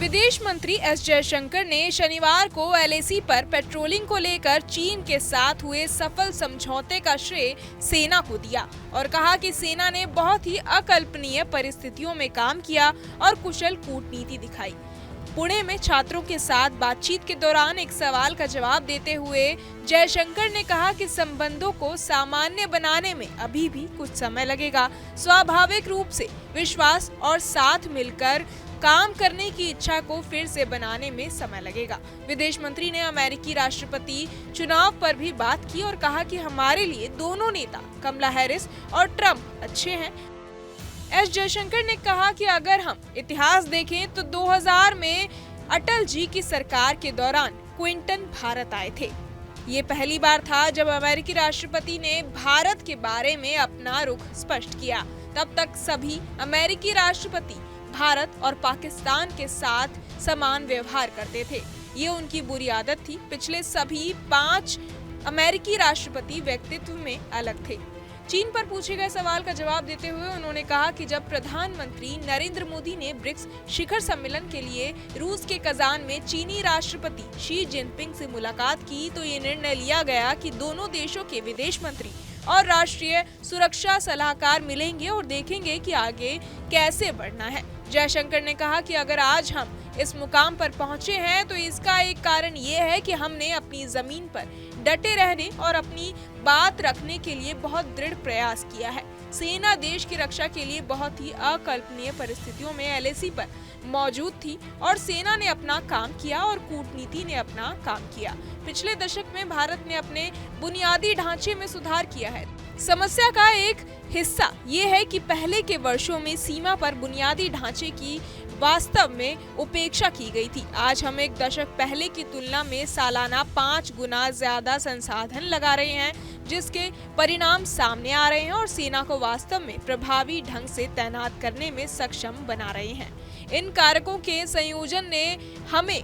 विदेश मंत्री एस जयशंकर ने शनिवार को एलएसी पर पेट्रोलिंग को लेकर चीन के साथ हुए सफल समझौते का श्रेय सेना को दिया और कहा कि सेना ने बहुत ही अकल्पनीय परिस्थितियों में काम किया और कुशल कूटनीति दिखाई। पुणे में छात्रों के साथ बातचीत के दौरान एक सवाल का जवाब देते हुए जयशंकर ने कहा कि संबंधों को सामान्य बनाने में अभी भी कुछ समय लगेगा। स्वाभाविक रूप से विश्वास और साथ मिलकर काम करने की इच्छा को फिर से बनाने में समय लगेगा। विदेश मंत्री ने अमेरिकी राष्ट्रपति चुनाव पर भी बात की और कहा कि हमारे लिए दोनों नेता कमला हैरिस और ट्रंप अच्छे हैं। एस जयशंकर ने कहा कि अगर हम इतिहास देखें तो 2000 में अटल जी की सरकार के दौरान क्विंटन भारत आए थे। ये पहली बार था जब अमेरिकी राष्ट्रपति ने भारत के बारे में अपना रुख स्पष्ट किया। तब तक सभी अमेरिकी राष्ट्रपति भारत और पाकिस्तान के साथ समान व्यवहार करते थे। ये उनकी बुरी आदत थी। पिछले सभी 5 अमेरिकी राष्ट्रपति व्यक्तित्व में अलग थे। चीन पर पूछे गए सवाल का जवाब देते हुए उन्होंने कहा कि जब प्रधानमंत्री नरेंद्र मोदी ने ब्रिक्स शिखर सम्मेलन के लिए रूस के कजान में चीनी राष्ट्रपति शी जिनपिंग से मुलाकात की तो ये निर्णय लिया गया कि दोनों देशों के विदेश मंत्री और राष्ट्रीय सुरक्षा सलाहकार मिलेंगे और देखेंगे कि आगे कैसे बढ़ना है। जयशंकर ने कहा कि अगर आज हम इस मुकाम पर पहुंचे हैं तो इसका एक कारण ये है कि हमने अपनी जमीन पर डटे रहने और अपनी बात रखने के लिए बहुत दृढ़ प्रयास किया है। सेना देश की रक्षा के लिए बहुत ही अकल्पनीय परिस्थितियों में एलएसी पर मौजूद थी और सेना ने अपना काम किया और कूटनीति ने अपना काम किया। पिछले दशक में भारत ने अपने बुनियादी ढांचे में सुधार किया है। समस्या का एक हिस्सा ये है कि पहले के वर्षों में सीमा पर बुनियादी ढांचे की वास्तव में उपेक्षा की गई थी। आज हम एक दशक पहले की तुलना में सालाना 5 गुना ज्यादा संसाधन लगा रहे हैं, जिसके परिणाम सामने आ रहे हैं और सेना को वास्तव में प्रभावी ढंग से तैनात करने में सक्षम बना रहे हैं। इन कारकों के संयोजन ने हमें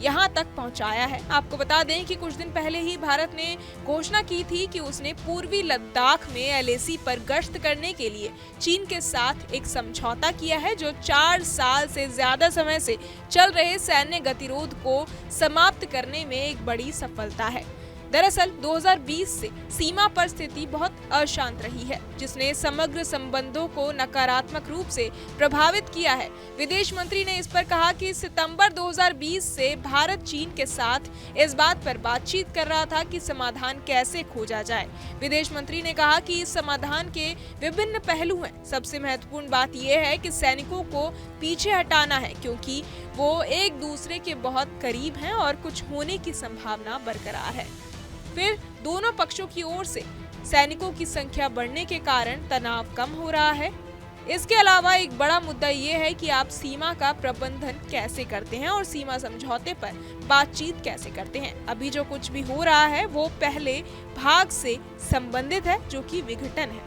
यहाँ तक पहुँचाया है। आपको बता दें कि कुछ दिन पहले ही भारत ने घोषणा की थी कि उसने पूर्वी लद्दाख में एलएसी पर गश्त करने के लिए चीन के साथ एक समझौता किया है, जो 4 साल से ज्यादा समय से चल रहे सैन्य गतिरोध को समाप्त करने में एक बड़ी सफलता है। दरअसल 2020 से सीमा पर स्थिति बहुत अशांत रही है, जिसने समग्र संबंधों को नकारात्मक रूप से प्रभावित किया है। विदेश मंत्री ने इस पर कहा कि सितंबर 2020 से भारत चीन के साथ इस बात पर बातचीत कर रहा था कि समाधान कैसे खोजा जाए। विदेश मंत्री ने कहा कि इस समाधान के विभिन्न पहलू हैं। सबसे महत्वपूर्ण बात यह है कि सैनिकों को पीछे हटाना है, क्योंकि वो एक दूसरे के बहुत करीब हैं और कुछ होने की संभावना बरकरार है। फिर दोनों पक्षों की ओर से सैनिकों की संख्या बढ़ने के कारण तनाव कम हो रहा है। इसके अलावा एक बड़ा मुद्दा ये है कि आप सीमा का प्रबंधन कैसे करते हैं और सीमा समझौते पर बातचीत कैसे करते हैं। अभी जो कुछ भी हो रहा है वो पहले भाग से संबंधित है, जो कि विघटन है।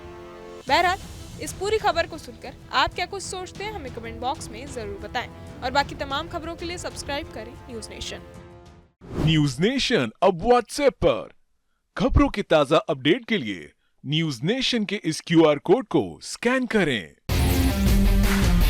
बहरहाल इस पूरी खबर को सुनकर आप क्या कुछ सोचते हैं, हमें कमेंट बॉक्स में जरूर बताएं और बाकी तमाम खबरों के लिए सब्सक्राइब करें न्यूज नेशन। न्यूज नेशन अब व्हाट्सएप पर खबरों की ताजा अपडेट के लिए न्यूज नेशन के इस QR कोड को स्कैन करें।